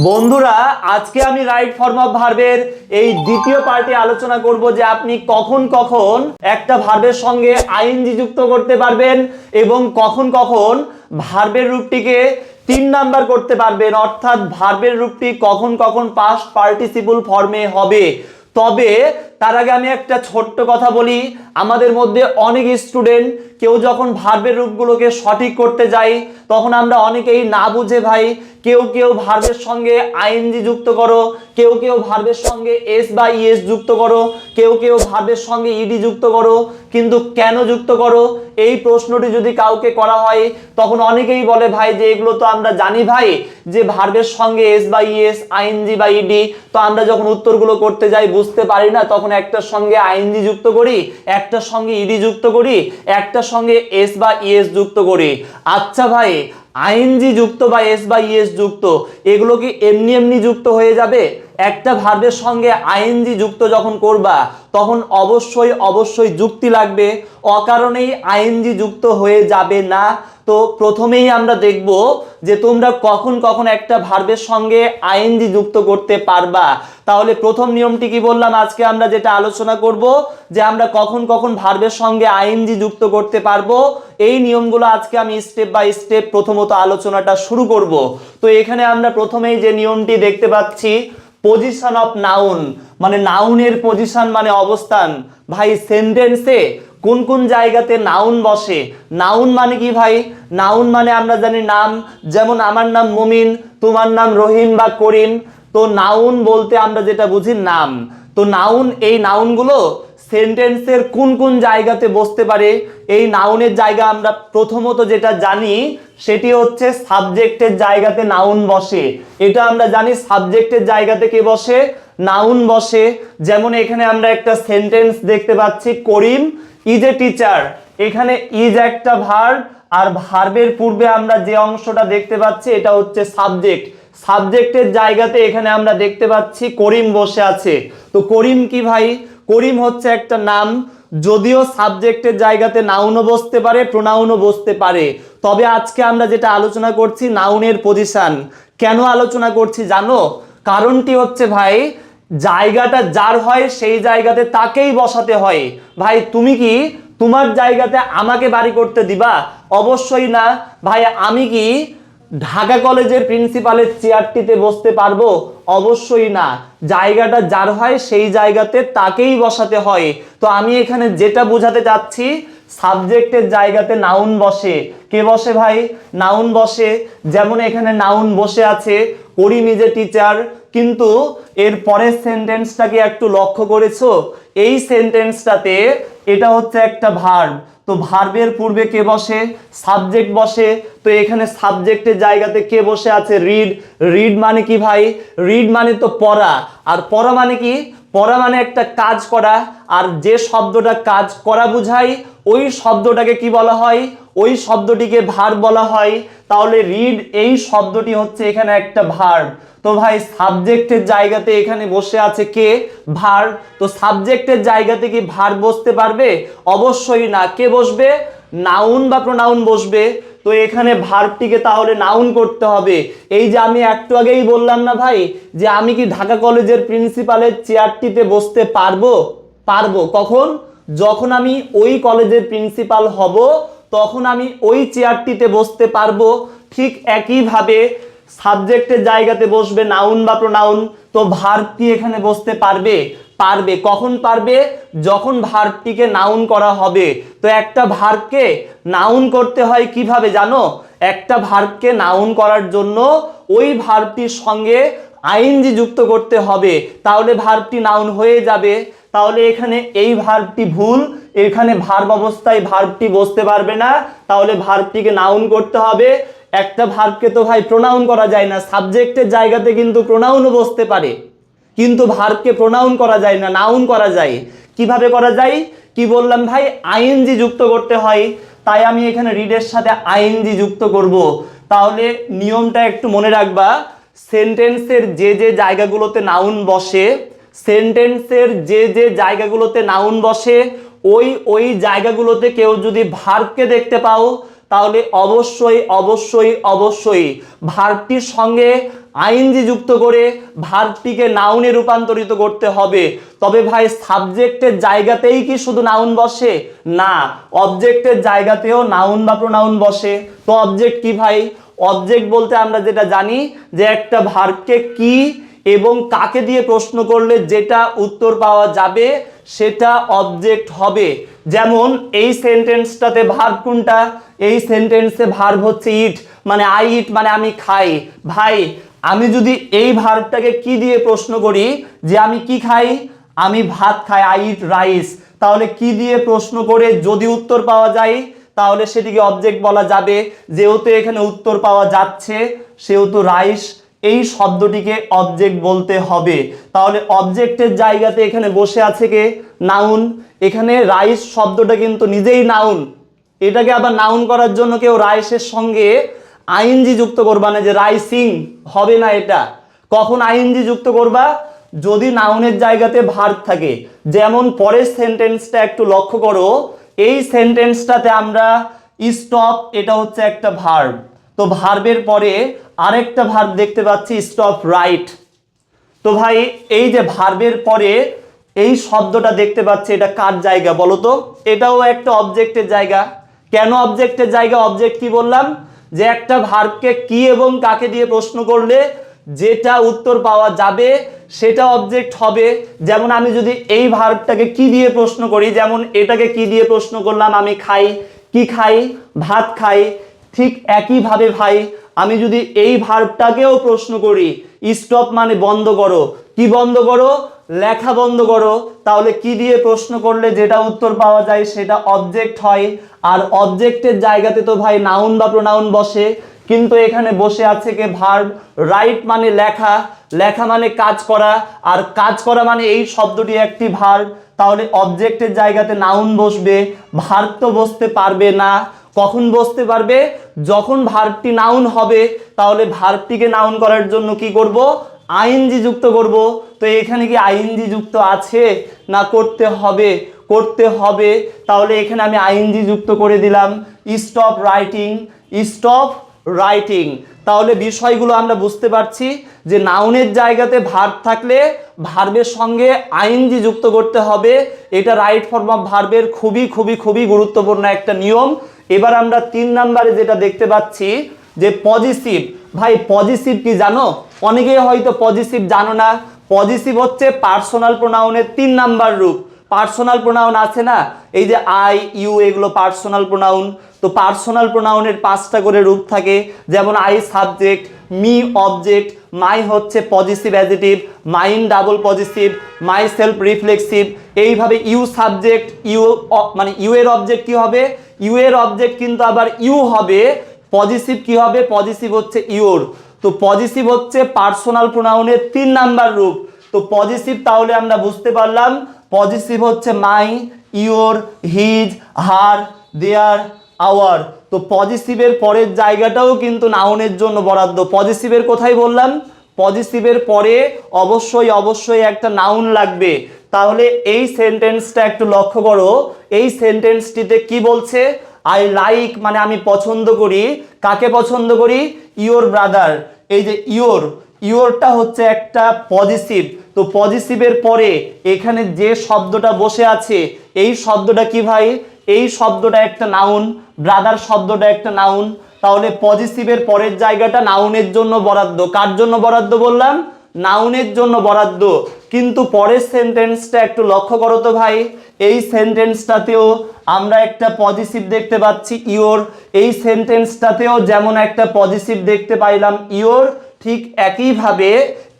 বন্ধুরা আজকে আমি রাইট ফর্ম অফ ভার্বের এই দ্বিতীয় পার্টে আলোচনা করব যে আপনি কখন কখন একটা ভার্বের সঙ্গে আইএনজি যুক্ত করতে পারবেন এবং কখন কখন ভার্বের রূপটিকে 3 নাম্বার করতে পারবেন, অর্থাৎ ভার্বের রূপটি কখন কখন পাস্ট পার্টিসিপল ফর্মে হবে। তবে তার আগে আমি একটা ছোট্ট কথা বলি, আমাদের মধ্যে অনেক স্টুডেন্ট কেউ যখন ভার্বের রূপগুলোকে সঠিক করতে যাই তখন আমরা অনেকেই না বুঝে ভাই কেউ কেউ ভার্বের সঙ্গে আইএনজি যুক্ত করো, কেউ কেউ ভার্বের সঙ্গে এস বা ইএস যুক্ত করো, কেউ কেউ ভার্বের সঙ্গে ইডি যুক্ত করো, কিন্তু কেন যুক্ত করো এই প্রশ্নটি যদি কাউকে করা হয় তখন অনেকেই বলে ভাই যে এগুলো তো আমরা জানি ভাই যে ভার্বের সঙ্গে এস বা ইএস আইএনজি বা ইডি, তো আমরা যখন উত্তরগুলো করতে যাই বুঝতে পারি না, তখন একটার সঙ্গে আইএনজি যুক্ত করি, একটার সঙ্গে ইডি যুক্ত করি, একটার সঙ্গে এস বা ইএস যুক্ত করি। আচ্ছা ভাই, আইএনজি যুক্ত বা এস বা ইএস যুক্ত এগুলো কি এমনি এমনি যুক্ত হয়ে যাবে? একটা ভার্বের সঙ্গে আইএনজি যুক্ত যখন করবা তখন অবশ্যই অবশ্যই যুক্তি লাগবে, অকারণেই আইএনজি যুক্ত হয়ে যাবে না। তো প্রথমেই আমরা দেখব যে তোমরা কখন কখন একটা ভার্বের সঙ্গে আইএনজি যুক্ত করতে পারবা। তাহলে প্রথম নিয়মটি কি বললাম, আজকে আমরা যেটা আলোচনা করব যে আমরা কখন কখন ভার্বের সঙ্গে আইএনজি যুক্ত করতে পারবো, এই নিয়মগুলো আজকে আমি স্টেপ বাই স্টেপ প্রথমত আলোচনাটা শুরু করব। তো এখানে আমরা প্রথমেই যে নিয়মটি দেখতে পাচ্ছি, পজিশন অফ নাউন, মানে নাউনের পজিশন মানে অবস্থান। ভাই সেন্টেন্সে কোন কোন জায়গাতে নাউন বসে? নাউন মানে কি ভাই? নাউন মানে আমরা জানি নাম, যেমন আমার নাম মুমিন, তোমার নাম রহিম বা করিম। তো নাউন বলতে আমরা যেটা বুঝি নাম। তো নাউন, এই নাউনগুলো সেন্টেন্সের কোন কোন জায়গাতে বসতে পারে? এই নাউনের জায়গা আমরা প্রথমত যেটা জানি সেটি হচ্ছে সাবজেক্টের জায়গাতে নাউন বসে। এটা আমরা জানি সাবজেক্টের জায়গাতে কে বসে? নাউন বসে। যেমন এখানে আমরা একটা সেন্টেন্স দেখতে পাচ্ছি, করিম ইজ এ টিচার। এখানে ইজ একটা ভার্ব, আর ভার্বের পূর্বে আমরা যে অংশটা দেখতে পাচ্ছি এটা হচ্ছে সাবজেক্ট। সাবজেক্টের জায়গাতে এখানে আমরা দেখতে পাচ্ছি করিম বসে আছে। তো করিম কি ভাই? করিম হচ্ছে একটা নাম, যদিও সাবজেক্টের জায়গাতে নাউনও বসতে পারে, প্রোনাউনও বসতে পারে। তবে আজকে আমরা যেটা আলোচনা করছি নাউনের পজিশন। কেন আলোচনা করছি জানো? কারণটি হচ্ছে ভাই, জায়গাটা যার হয় সেই জায়গাতে তাকেই বসাতে হয়। ভাই তুমি কি তোমার জায়গাতে আমাকে বাড়ি করতে দিবা? অবশ্যই না। ভাই আমি কি ঢাকা কলেজের প্রিন্সিপালের চেয়ারটিতে বসতে পারবো? অবশ্যই না। জায়গাটা যার হয় সেই জায়গাতে তাকেই বসাতে হয়। তো আমি এখানে যেটা বোঝাতে চাচ্ছি, সাবজেক্টের জায়গাতে নাউন বসে। কে বসে ভাই? নাউন বসে। যেমন এখানে নাউন বসে আছে করিম ইজ এ টিচার, কিন্তু এর পরের সেন্টেন্সটাকে একটু লক্ষ্য করেছো? এই সেন্টেন্সটাতে এটা হচ্ছে একটা ভার্ব। তো ভার্বের পূর্বে কে বসে? সাবজেক্ট বসে। তো এখানে সাবজেক্টের জায়গাতে কে বসে আছে? রিড। রিড মানে কি ভাই? রিড মানে তো পড়া। আর পড়া মানে কি? পড়া মানে একটা কাজ করা। আর যে শব্দটা কাজ করা বোঝায় ওই শব্দটাকে কি বলা হয়? ওই শব্দটিকে ভার্ব বলা হয়। তাহলে রিড এই শব্দটি হচ্ছে এখানে একটা ভার্ব। তো ভাই সাবজেক্টের জায়গাতে এখানে বসে আছে কে? ভার্ব। তো সাবজেক্টের জায়গাতে কি ভার্ব বসতে পারবে? অবশ্যই না। কে বসবে? নাউন বা প্রোনাউন বসবে। তো এখানে ভার্বটিকে তাহলে নাউন করতে হবে। এই যে আমি একটু আগেই বললাম না ভাই যে আমি কি ঢাকা কলেজের প্রিন্সিপালের চেয়ারটিতে বসতে পারবো? পারবো। কখন? যখন আমি ওই কলেজের প্রিন্সিপাল হব তখন আমি ওই চেয়ারটিতে বসতে পারবো। ঠিক একইভাবে সাবজেক্টের জায়গাতে বসবে নাউন বা প্রোনাউন। তো ভার্বটি এখানে বসতে পারবে? পারবে। কখন পারবে? যখন ভার্বটিকে নাউন করা হবে। তো একটা ভার্বকে নাউন করতে হয় কিভাবে জানো? একটা ভার্বকে নাউন করার জন্য ওই ভার্বটির সঙ্গে আইএনজি যুক্ত করতে হবে, তাহলে ভার্বটি নাউন হয়ে যাবে। তাহলে এখানে এই ভার্বটি ভুল, এখানে ভার্ব অবস্থায় ভার্বটি বসতে পারবে না, তাহলে ভার্বটিকে নাউন করতে হবে। একটা ভার্বকে তো ভাই প্রোনাউন করা যায় না, সাবজেক্টের জায়গাতে কিন্তু প্রোনাউনও বসতে পারে, কিন্তু ভার্বকে প্রোনাউন করা যায় না, নাউন করা যায়। কিভাবে করা যায়? কি বললাম ভাই? আইএনজি যুক্ত করতে হয়। তাই আমি এখানে রিডের সাথে আইএনজি যুক্ত করব। তাহলে নিয়মটা একটু মনে রাখবা, সেন্টেন্সের যে যে জায়গাগুলোতে নাউন বসে, সেন্টেন্সের যে যে জায়গাগুলোতে নাউন বসে ওই জায়গাগুলোতে কেউ যদি ভার্বকে দেখতে পাও তাহলে অবশ্যই অবশ্যই অবশ্যই ভার্বটির সঙ্গে আইএনজি যুক্ত করে ভার্বটিকে নাউনে রূপান্তরিত করতে হবে। তবে ভাই সাবজেক্টের জায়গাতেই কি শুধু নাউন বসে? না, অবজেক্টের জায়গাতেও নাউন বা প্রোনাউন বসে। তো অবজেক্ট কি ভাই? অবজেক্ট বলতে আমরা যেটা জানি যে একটা ভার্বকে কি এবং কাকে দিয়ে প্রশ্ন করলে যেটা উত্তর পাওয়া যাবে সেটা অবজেক্ট হবে। যেমন এই সেন্টেন্সটাতে ভার্ব কোনটা? এই সেন্টেন্সে ভার্ব হচ্ছে ইট, মানে আই ইট মানে আমি খাই। ভাই আমি যদি এই ভার্বটাকে কি দিয়ে প্রশ্ন করি যে আমি কি খাই? আমি ভাত খাই, আই ইট রাইস, তাহলে কি দিয়ে প্রশ্ন করে যদি উত্তর পাওয়া যায় তাহলে সেটিকে অবজেক্ট বলা যাবে। যেহেতু এখানে উত্তর পাওয়া যাচ্ছে সেহেতু রাইস এই শব্দটিকে অবজেক্ট বলতে হবে। তাহলে অবজেক্টের জায়গাতে এখানে বসে আছে কে? নাউন। এখানে রাইস শব্দটা কিন্তু নিজেই নাউন, এটাকে আবার নাউন করার জন্য কেউ রাইসের সঙ্গে আইএনজি যুক্ত করবা না, যে রাইসিং হবে না। এটা কখন আইএনজি যুক্ত করবা? যদি নাউনের জায়গাতে ভার্ব থাকে। যেমন পরের সেন্টেন্সটা একটু লক্ষ্য করো, এই সেন্টেন্সটাতে আমরা স্টপ, এটা হচ্ছে একটা ভার্ব, তো ভার্বের পরে আরেকটা ভার্ব দেখতে পাচ্ছি স্টপ রাইট। তো ভাই এই যে ভার্বের পরে এই শব্দটা দেখতে পাচ্ছি, এটা কার জায়গা বলো তো? এটাও একটা অবজেক্টের জায়গা। কেন অবজেক্টের জায়গা? অবজেক্ট কি বললাম? যে একটা ভার্বকে কি এবং কাকে দিয়ে প্রশ্ন করলে যেটা উত্তর পাওয়া যাবে সেটা অবজেক্ট হবে। যেমন আমি যদি এই ভার্বটাকে কি দিয়ে প্রশ্ন করি, যেমন এটাকে কি দিয়ে প্রশ্ন করলাম, আমি খাই, কি খাই? ভাত খাই। ঠিক একইভাবে ভাই আমি যদি এই ভার্বটাকেও প্রশ্ন করি, স্টপ মানে বন্ধ করো, কি বন্ধ করো? লেখা বন্ধ করো, তাহলে কি দিয়ে প্রশ্ন করলে যেটা উত্তর পাওয়া যায় সেটা অবজেক্ট হয়। আর অবজেক্টের জায়গাতে তো ভাই নাউন বা প্রোনাউন বসে, কিন্তু এখানে বসে আছে কে? ভার্ব। রাইট মানে লেখা, লেখা মানে কাজ করা, আর কাজ করা মানে এই শব্দটি একটি ভার্ব। তাহলে অবজেক্টের জায়গাতে নাউন বসবে, ভার্ব তো বসতে পারবে না। কখন বসতে পারবে? যখন ভার্বটি নাউন হবে। তাহলে ভার্বটিকে নাউন করার জন্য কি করব? আইএনজি যুক্ত করব। তো এখানে কি আইএনজি যুক্ত আছে না করতে হবে? করতে হবে। তাহলে এখানে আমি আইএনজি যুক্ত করে দিলাম, স্টপ রাইটিং, স্টপ রাইটিং। তাহলে বিষয়গুলো আমরা বুঝতে পারছি যে নাউনের জায়গাতে ভার্ব থাকলে ভার্বের সঙ্গে আইএনজি যুক্ত করতে হবে। এটা রাইট ফর্ম অফ ভার্বের খুবই খুবই খুবই গুরুত্বপূর্ণ একটা নিয়ম। এবার আমরা 3 নম্বরে যেটা দেখতে পাচ্ছি যে পজিটিভ। ভাই পজিটিভ কি জানো? অনেকেই হয়তো পজিটিভ জানো না। পজিটিভ হচ্ছে পার্সোনাল প্রোনাউনের 3 নাম্বার রূপ। পার্সোনাল প্রোনাউন আছে না, এই যে আই ইউ, এগুলো পার্সোনাল প্রোনাউন। তো পার্সোনাল প্রোনাউনের 5টা করে রূপ থাকে, যেমন আই সাবজেক্ট, মি অবজেক্ট, মাই হচ্ছে positive adjective, mine double positive, my self reflexive. এইভাবে ইউ সাবজেক্ট, ইউ মানে ইউ এর অবজেক্ট কি হবে? ইউ এর অবজেক্ট কিন্তু আবার ইউ হবে। পজিটিভ কি হবে? পজিটিভ হচ্ছে ইউর। তো পজিটিভ হচ্ছে পার্সোনাল প্রোনাউনের 3 নাম্বার রূপ। তো পজিটিভ তাহলে আমরা বুঝতে পারলাম পজিটিভ হচ্ছে my, your, his, her, their, our. তো পজিটিভের পরের জায়গাটাও কিন্তু নাউনের জন্য বরাদ্দ। পজিটিভের কোথায় বললাম? পজিটিভের পরে অবশ্যই অবশ্যই একটা নাউন লাগবে। তাহলে এই সেন্টেন্সটা একটু লক্ষ্য করো, এই সেন্টেন্সটিতে কি বলছে? আই লাইক মানে আমি পছন্দ করি। কাকে পছন্দ করি? Your brother. এই যে ইওর, ইওরটা হচ্ছে একটা পজিটিভ। তো পজিটিভের পরে এখানে যে শব্দটা বসে আছে এই শব্দটা কি ভাই? এই শব্দটা একটা নাউন, ব্রাদার শব্দটা একটা নাউন। তাহলে পজিটিভের পরের জায়গাটা নাউনের জন্য বরাদ্দ। কার জন্য বরাদ্দ বললাম? নাউনের জন্য বরাদ্দ। কিন্তু পরের সেন্টেন্সটা একটু লক্ষ্য করো তো ভাই, এই সেন্টেন্সটাতেও আমরা একটা পজিটিভ দেখতে পাচ্ছি ইওর। এই সেন্টেন্সটাতেও যেমন একটা পজিটিভ দেখতে পাইলাম ইওর, ঠিক একইভাবে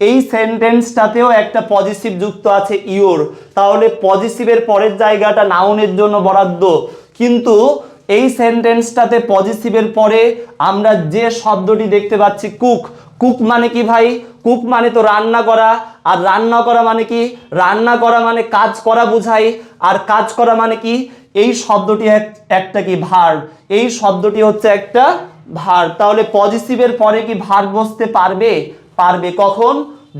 এই সেন্টেন্সটাতেও একটা পজিটিভ যুক্ত আছে ইওর। তাহলে পজিটিভের পরের জায়গাটা নাউনের জন্য বরাদ্দ। কিন্তু এই সেন্টেন্সটাতে পজিটিভের পরে আমরা যে শব্দটি দেখতে পাচ্ছি কুক। কুক মানে কি ভাই? কুক মানে তো রান্না করা। আর রান্না করা মানে কি? রান্না করা মানে কাজ করা বোঝায়। আর কাজ করা মানে কি? এই শব্দটি একটা কি ভার্ব। এই শব্দটি হচ্ছে একটা ভার্ব। তাহলে পজিটিভের পরে কি ভার্ব বসতে পারবে? পারবে। কখন?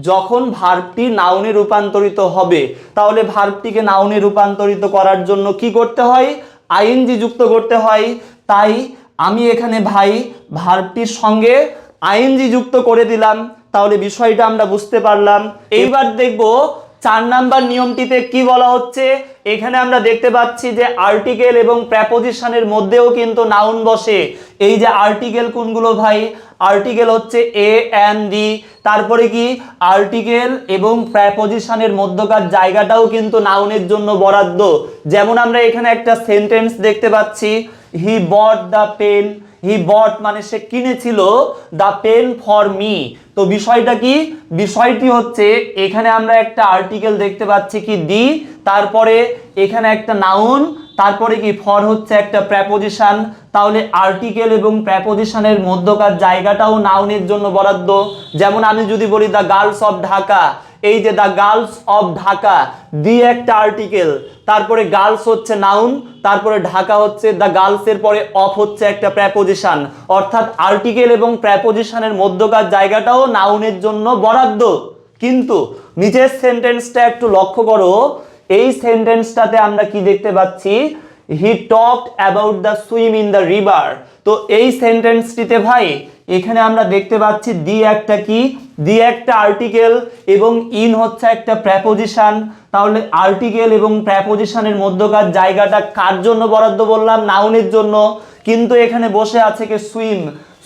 যখন ভার্বটি নাউনে রূপান্তরিত হবে। তাহলে ভার্বটিকে নাউনে রূপান্তরিত করার জন্য কি করতে হয়? আইএনজি যুক্ত করতে হয়। তাই আমি এখানে ভাই ভার্বটির সঙ্গে আইএনজি যুক্ত করে দিলাম। তাহলে বিষয়টা আমরা বুঝতে পারলাম। এইবার দেখব 4 নাম্বার নিয়মটিতে কি বলা হচ্ছে। এখানে আমরা দেখতে পাচ্ছি যে আর্টিকেল এবং প্রেপোজিশনের মধ্যেও কিন্তু নাউন বসে। এই যে আর্টিকেল কোনগুলো ভাই, আর্টিকেল হচ্ছে এ এন ডি, তারপরে কি আর্টিকেল এবং প্রেপোজিশনের মধ্যকার জায়গাটাও কিন্তু নাউনের জন্য বরাদ্দ। যেমন আমরা এখানে একটা সেন্টেন্স দেখতে পাচ্ছি, হি বট দ্য পেন, হি বট মানে সে কিনেছিল, দ্য পেন ফর মি। তো বিষয়টা কি, বিষয়টি হচ্ছে এখানে আমরা একটা আর্টিকেল দেখতে পাচ্ছি কি দি, তারপরে এখানে একটা নাউন, তারপরে কি ফর হচ্ছে একটা প্রেপোজিশন। তাহলে আর্টিকেল এবং প্রেপোজিশনের মধ্যকার জায়গাটাও নাউনের জন্য বরাদ্দ। যেমন আমি যদি বলি দ্য গার্লস অফ ঢাকা, এই যে দ্য গার্লস অফ ঢাকা, দি একটা আর্টিকেল, তারপরে গার্লস হচ্ছে নাউন, তারপরে ঢাকা হচ্ছে দ্য গার্লসের পরে অফ হচ্ছে একটা প্রেপোজিশন। অর্থাৎ আর্টিকেল এবং প্রেপোজিশনের মধ্যকার জায়গাটাও নাউনের জন্য বরাদ্দ। কিন্তু নিচের সেন্টেন্সটা একটু লক্ষ্য করো, এই সেন্টেন্সটাতে আমরা কি দেখতে পাচ্ছি, হি talked about the swim in the river. তো এই সেন্টেন্সটিতে ভাই এখানে আমরা দেখতে পাচ্ছি দি একটা কি, দি একটা আর্টিকেল এবং ইন হচ্ছে একটা প্রেপোজিশন। তাহলে আর্টিকেল এবং প্রেপোজিশনের মধ্যকার জায়গাটা কার জন্য বরাদ্দ বললাম, নাউনের জন্য। কিন্তু এখানে বসে আছে কি সুইম,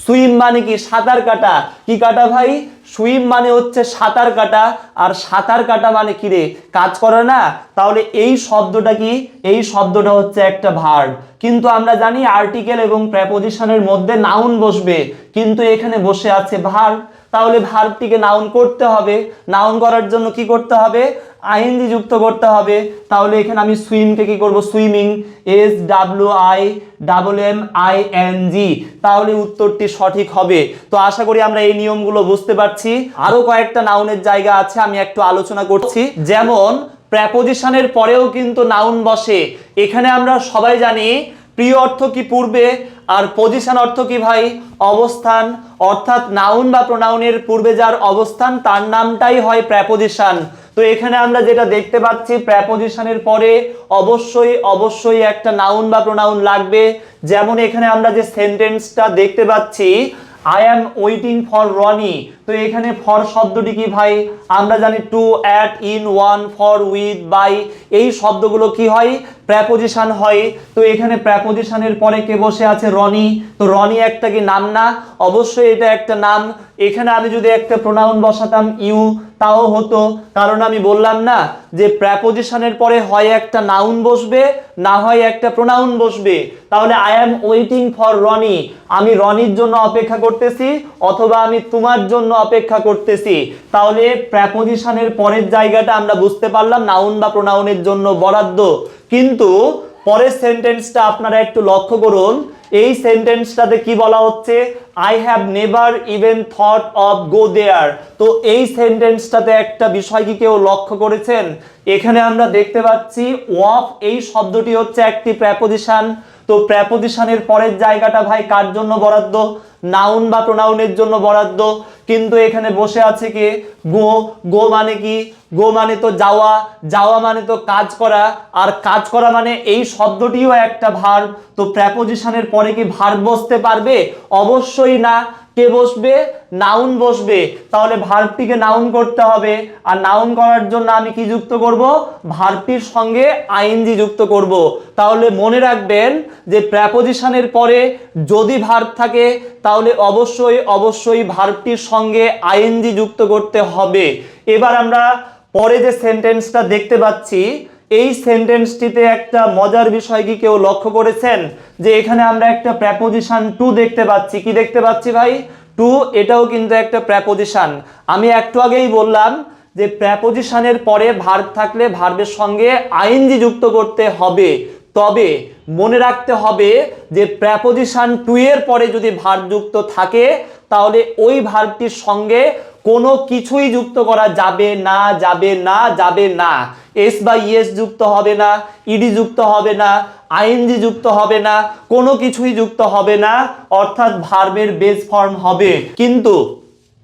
সুইম মানে কি সাঁতার কাটা, কি কাটা ভাই, সুইম মানে হচ্ছে সাঁতার কাটা, আর সাঁতার কাটা মানে কি রে, কাজ করে না। তাহলে এই শব্দটা কি, এই শব্দটা হচ্ছে একটা ভার্ব। কিন্তু আমরা জানি আর্টিকেল এবং প্রেপোজিশনের মধ্যে নাউন বসবে, কিন্তু এখানে বসে আছে ভার্ব। তাহলে ভার্বটিকে নাউন করতে হবে, নাউন করার জন্য কি করতে হবে, আইএনজি যুক্ত করতে হবে। তাহলে এখানে আমি সুইমকে কি করব, swimming, S W I double M I N G. তাহলে উত্তরটি সঠিক হবে। তো আশা করি আমরা এই নিয়মগুলো বুঝতে পারছি। আরো কয়েকটা নাউনের জায়গা আছে, আমি একটু আলোচনা করছি। যেমন প্রেপোজিশনের পরেও কিন্তু নাউন বসে। এখানে আমরা সবাই জানি প্রি অর্থ কি পূর্বে, আর পজিশন অর্থ কি ভাই, অবস্থান। অর্থাৎ নাউন বা প্রোনাউনের পূর্বে যার অবস্থান তার নামটাই হয় প্রেপোজিশন। তো এখানে আমরা যেটা দেখতে পাচ্ছি, প্রেপোজিশনের পরে অবশ্যই অবশ্যই একটা নাউন বা প্রোনাউন লাগবে। যেমন এখানে আমরা যে সেন্টেন্সটা দেখতে পাচ্ছি, I am waiting for Roni. তো এখানে ফর শব্দটি কি ভাই, আমরা জানি to, at, in, on, for, with, by, এই শব্দগুলো কি হয়, প্রেপোজিশন হয়। তো এখানে প্রেপোজিশনের পরে কে বসে আছে, রনি। তো রনি একটা কি নাম না, অবশ্যই এটা একটা নাম। এখানে আমি যদি একটা প্রোনাউন বসাতাম ইউ, তাও হতো, কারণ আমি বললাম না যে প্রেপোজিশনের পরে হয় একটা নাউন বসবে, না হয় একটা প্রোনাউন বসবে। তাহলে I am waiting for Roni, আমি রনির জন্য অপেক্ষা করতেছি, অথবা আমি তোমার জন্য অপেক্ষা করতেছি। তাহলে প্রেপোজিশনের পরের জায়গাটা আমরা বুঝতে পারলাম নাউন বা প্রোনাউনের জন্য বরাদ্দ। কিন্তু পরের সেন্টেন্সটা আপনারা একটু লক্ষ্য করুন। এই সেন্টেন্সটাতে কি বলা হচ্ছে, I have never even thought of go there. তো এই সেন্টেন্সটাতে একটা বিষয় কি কেউ লক্ষ্য করেছেন, এখানে আমরা দেখতে পাচ্ছি অফ এই শব্দটি হচ্ছে একটি প্রেপোজিশন। তো প্রেপোজিশনের পরের জায়গাটা ভাই কার জন্য বরাদ্দ, নাউন বা প্রোনাউনের জন্য বরাদ্দ। কিন্তু এখানে বসে আছে কি গো, গো মানে কি, গো মানে তো যাওয়া, যাওয়া মানে তো কাজ করা, আর কাজ করা মানে এই শব্দটিও একটা ভার্ব। তো প্রেপোজিশনের পরে কি ভার্ব বসতে পারবে, অবশ্যই না। কে বসবে, নাউন বসবে। তাহলে ভার্বটিকে নাউন করতে হবে, আর নাউন করার জন্য আমি কি যুক্ত করব, ভার্বটির সঙ্গে আইএনজি যুক্ত করব। তাহলে মনে রাখবেন যে প্রেপোজিশনের পরে যদি ভার্ব থাকে তাহলে অবশ্যই অবশ্যই ভার্বটির সঙ্গে আইএনজি যুক্ত করতে হবে। এবার আমরা পরে যে সেন্টেন্সটা দেখতে পাচ্ছি, এই সেন্টেন্সটিতে একটা মজার বিষয় কি কেউ লক্ষ্য করেছেন, যে এখানে আমরা একটা প্রেপোজিশন টু দেখতে পাচ্ছি। কি দেখতে পাচ্ছি ভাই, টু, এটাও কিন্তু একটা প্রেপোজিশন। আমি একটু আগেই বললাম যে প্রেপোজিশনের পরে ভার্ব থাকলে ভার্বের সঙ্গে আইএনজি যুক্ত করতে হবে। তবে মনে রাখতে হবে যে প্রেপোজিশন টু এর পরে যদি ভার্ব যুক্ত থাকে তাহলে ওই ভার্বটির সঙ্গে কোনো কিছুই যুক্ত করা যাবে না, যাবে না, যাবে না। এস বা ইএস যুক্ত হবে না, ইডি যুক্ত হবে না, আইএনজি যুক্ত হবে না, কোনো কিছুই যুক্ত হবে না। অর্থাৎ ভার্বের বেস ফর্ম হবে। কিন্তু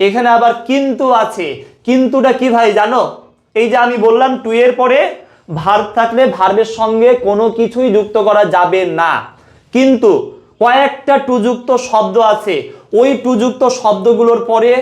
এখানে আবার কিন্তু আছে। কিন্তুটা কি ভাই জানো, এই যে আমি বললাম টু এর পরে ভার্ব থাকলে ভার্বের সঙ্গে কোনো কিছুই যুক্ত করা যাবে না। কিন্তু কয়েকটা টু যুক্ত শব্দ আছে, ওই টু যুক্ত শব্দগুলোর পরে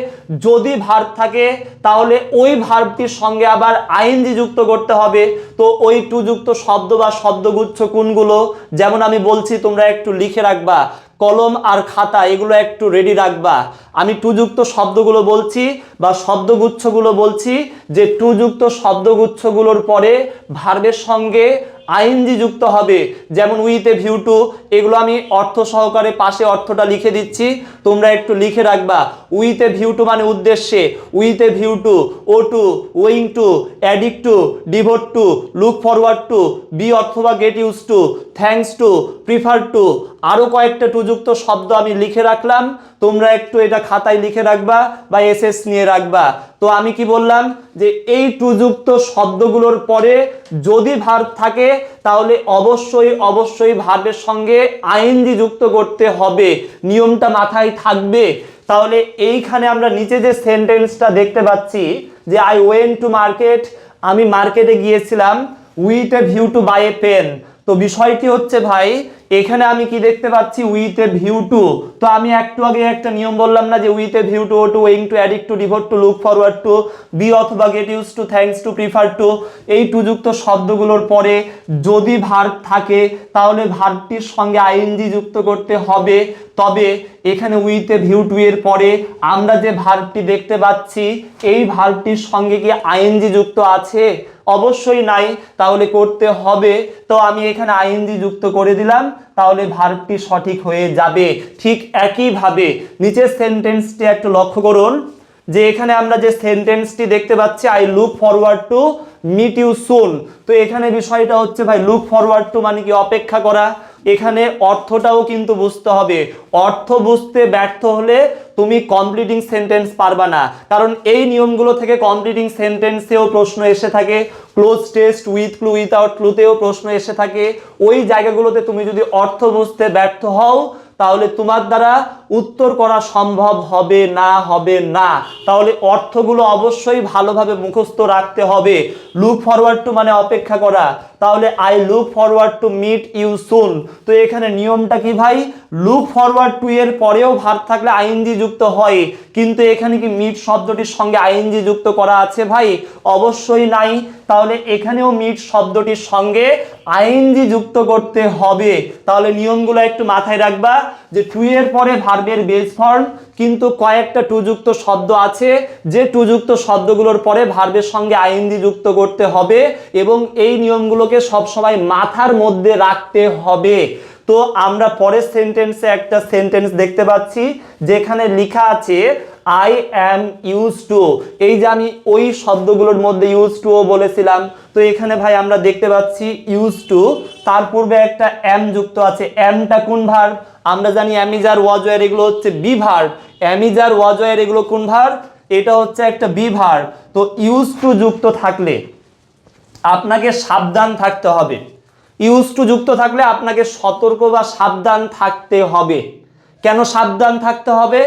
যদি ভার্ব থাকে তাহলে ওই ভার্বটির সঙ্গে আবার আইএনজি যুক্ত করতে হবে। তো ওই টু যুক্ত শব্দ বা শব্দগুচ্ছ কোনগুলো, যেমন আমি বলছি তোমরা একটু লিখে রাখবা, কলম আর খাতা এগুলো একটু রেডি রাখবা। আমি টু যুক্ত শব্দগুলো বলছি বা শব্দগুচ্ছগুলো বলছি, যে টু যুক্ত শব্দগুচ্ছগুলোর পরে ভার্বের সঙ্গে আইএনজি যুক্ত হবে। যেমন উইথ এ ভিউ টু, এগুলো আমি অর্থ সহকারে পাশে অর্থটা লিখে দিচ্ছি, তোমরা একটু লিখে রাখবা। উইথ এ ভিউ টু মানে উদ্দেশ্যে, with a view to, owe to, owing to, addict to, devote to, look forward to, be অথবা get use to, thanks to, prefer to, আরো কয়েকটা টু যুক্ত শব্দ আমি লিখে রাখলাম, তোমরা একটু এটা খাতায় লিখে রাখবা বা এসএস নিয়ে রাখবা। তো আমি কি বললাম, যে এই টু যুক্ত শব্দগুলোর পরে যদি ভার্ব থাকে তাহলে অবশ্যই ভার্বের সঙ্গে আইএনজি যুক্ত করতে হবে, নিয়মটা মাথায় থাকবে। তাহলে এইখানে আমরা নিচে যে সেন্টেন্সটা দেখতে পাচ্ছি, যে আই ওয়েন্ট টু মার্কেট, আমি মার্কেটে গিয়েছিলাম, with a view to buy a pen. তো বিষয়টি হচ্ছে ভাই, এখানে আমি কি দেখতে পাচ্ছি, উইথ এ ভিউ টু। তো আমি একটু আগে একটা নিয়ম বললাম না, যে with a view to, owe to, owing to, addict to, devote to, look forward to, be অথবা get use to, thanks to, prefer to, এই টু যুক্ত শব্দগুলোর পরে যদি ভার্ব থাকে তাহলে ভার্বটির সঙ্গে আইএনজি যুক্ত করতে হবে। তবে এখানে উইথ এ ভিউ টু এর পরে আমরা যে ভার্বটি দেখতে পাচ্ছি, এই ভার্বটির সঙ্গে কি আইএনজি যুক্ত আছে? অবশ্যই নাই, তাহলে করতে হবে। তো আমি এখানে আইএনজি যুক্ত করে দিলাম, তাহলে ভার্বটি সঠিক হয়ে যাবে। ঠিক একইভাবে নিচের সেন্টেন্সটি একটু লক্ষ্য করুন, যে এখানে আমরা যে সেন্টেন্সটি দেখতে পাচ্ছি, I look forward to meet you soon. তো এখানে বিষয়টা হচ্ছে ভাই, লুক ফরওয়ার্ড টু মানে কি অপেক্ষা করা। এখানে অর্থটাও কিন্তু বুঝতে হবে, অর্থ বুঝতে ব্যর্থ হলে তুমি কমপ্লিটিং সেন্টেন্স পারবা না। কারণ এই নিয়মগুলো থেকে কমপ্লিটিং সেন্টেন্সেও প্রশ্ন এসে থাকে, cloze test, with clue, without ক্লুতেও প্রশ্ন এসে থাকে। ওই জায়গাগুলোতে তুমি যদি অর্থ বুঝতে ব্যর্থ হও তাহলে তোমার দ্বারা উত্তর করা সম্ভব হবে না। তাহলে অর্থগুলো অবশ্যই ভালোভাবে মুখস্থ রাখতে হবে। লুক ফরওয়ার্ড টু মানে অপেক্ষা করা, তাহলে I look forward to meet you soon. তো এখানে নিয়মটা কি ভাই, লুক ফরওয়ার্ড টু এর পরেও ভার্ব থাকলে আইএনজি যুক্ত হয়, কিন্তু এখানে কি মিট শব্দটির সঙ্গে আইএনজি যুক্ত করা আছে ভাই? অবশ্যই নাই। তাহলে এখানেও মিট শব্দটির সঙ্গে আইএনজি যুক্ত করতে হবে। তাহলে নিয়মগুলো একটু মাথায় রাখবা, যে টু এর পরে ভার্বের বেস ফর্ম, কিন্তু কয়েকটা টু যুক্ত শব্দ আছে, যে টু যুক্ত শব্দগুলোর পরে ভার্বের সঙ্গে আইএনজি যুক্ত করতে হবে, এবং এই নিয়মগুলোকে সবসময় মাথার মধ্যে রাখতে হবে। তো আমরা পরের সেন্টেন্সে একটা সেন্টেন্স দেখতে পাচ্ছি, যেখানে লেখা আছে আই অ্যাম ইউজ টু। এই যে আমি ওই শব্দগুলোর মধ্যে ইউজ টু বলেছিলাম, তো এখানে ভাই আমরা দেখতে পাচ্ছি ইউজ টু, তার পূর্বে একটা অ্যাম যুক্ত আছে। অ্যামটা কোন ভার্ব? আমরা জানি অ্যামিজার, ওয়াজ, ওয়্যার এগুলো হচ্ছে be verb. Am is are, was, were এগুলো কোন ভার্ব? এটা হচ্ছে একটা বি ভার্ব। তো ইউজ টু যুক্ত থাকলে আপনাকে সাবধান থাকতে হবে। ইউজ টু যুক্ত থাকলে আপনাকে সতর্ক বা সাবধান থাকতে হবে। কেন সাবধান থাকতে হবে?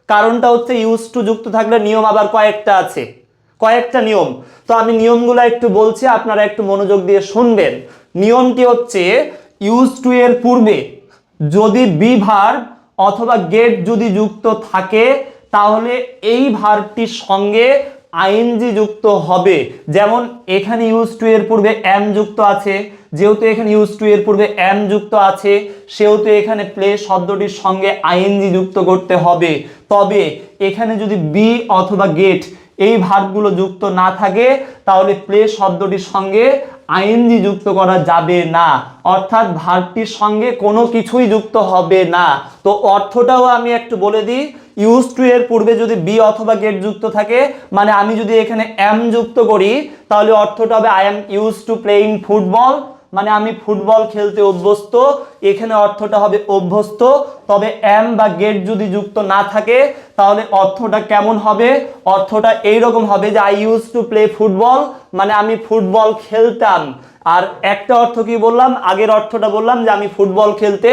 কারণটা হচ্ছে ইউজ টু যুক্ত থাকলে নিয়ম আবার কয়েকটা আছে, কয়েকটা নিয়ম। তো আমি নিয়মগুলো একটু বলছি, আপনারা একটু মনোযোগ দিয়ে শুনবেন। নিয়মটি হচ্ছে, ইউজ টু এর পূর্বে যদি বি ভার্ব অথবা গেট যদি যুক্ত থাকে তাহলে এই ভার্বটির সঙ্গে আইএনজি যুক্ত হবে। যেমন এখানে ইউজ টু এর পূর্বে এম যুক্ত আছে, যেহেতু এখানে ইউজ টু এর পূর্বে এম যুক্ত আছে, সেহেতু এখানে প্লে শব্দটির সঙ্গে আইএনজি যুক্ত করতে হবে। তবে এখানে যদি বি অথবা গেট এই ভার্বগুলো যুক্ত না থাকে তাহলে প্লে শব্দটির সঙ্গে আইএনজি যুক্ত করা যাবে না, অর্থাৎ ভার্বটির সঙ্গে কোনো কিছুই যুক্ত হবে না। তো অর্থটাও আমি একটু বলে দিই, ইউজ টু এর পূর্বে যদি বি অথবা গেট যুক্ত থাকে, মানে আমি যদি এখানে এম যুক্ত করি তাহলে অর্থটা হবে I am use to playing football, মানে আমি ফুটবল খেলতে অভ্যস্ত। এখানে অর্থটা হবে অভ্যস্ত। তবে এম বা গেট যদি যুক্ত না থাকে তাহলে অর্থটা কেমন হবে? অর্থটা এইরকম হবে যে I use to play football, মানে আমি ফুটবল খেলতাম। আর একটা অর্থ কি বললাম, আগের অর্থটা বললাম যে আমি ফুটবল খেলতে